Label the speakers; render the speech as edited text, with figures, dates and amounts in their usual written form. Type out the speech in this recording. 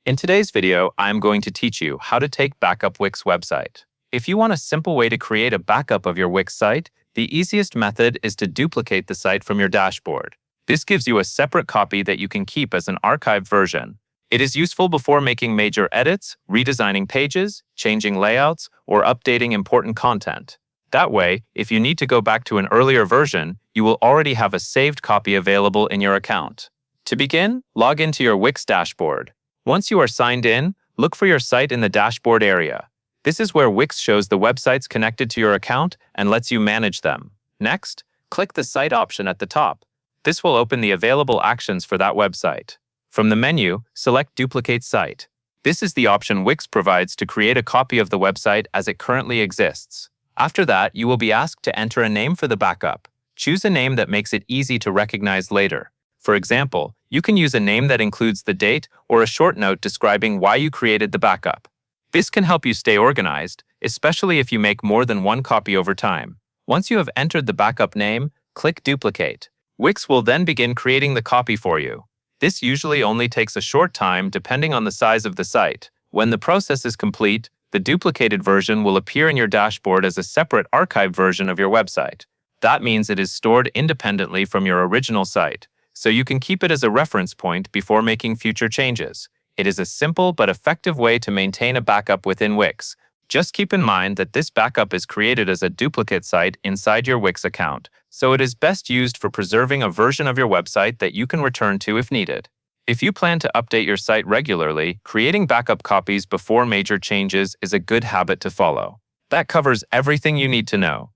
Speaker 1: In today's video, I'm going to teach you how to take backup Wix website. If you want a simple way to create a backup of your Wix site, the easiest method is to duplicate the site from your dashboard. This gives you a separate copy that you can keep as an archived version. It is useful before making major edits, redesigning pages, changing layouts, or updating important content. That way, if you need to go back to an earlier version, you will already have a saved copy available in your account. To begin, log into your Wix dashboard. Once you are signed in, look for your site in the dashboard area. This is where Wix shows the websites connected to your account and lets you manage them. Next, click the Site option at the top. This will open the available actions for that website. From the menu, select Duplicate Site. This is the option Wix provides to create a copy of the website as it currently exists. After that, you will be asked to enter a name for the backup. Choose a name that makes it easy to recognize later. For example, you can use a name that includes the date or a short note describing why you created the backup. This can help you stay organized, especially if you make more than one copy over time. Once you have entered the backup name, click Duplicate. Wix will then begin creating the copy for you. This usually only takes a short time depending on the size of the site. When the process is complete, the duplicated version will appear in your dashboard as a separate archived version of your website. That means it is stored independently from your original site, so you can keep it as a reference point before making future changes. It is a simple but effective way to maintain a backup within Wix. Just keep in mind that this backup is created as a duplicate site inside your Wix account, so it is best used for preserving a version of your website that you can return to if needed. If you plan to update your site regularly, creating backup copies before major changes is a good habit to follow. That covers everything you need to know.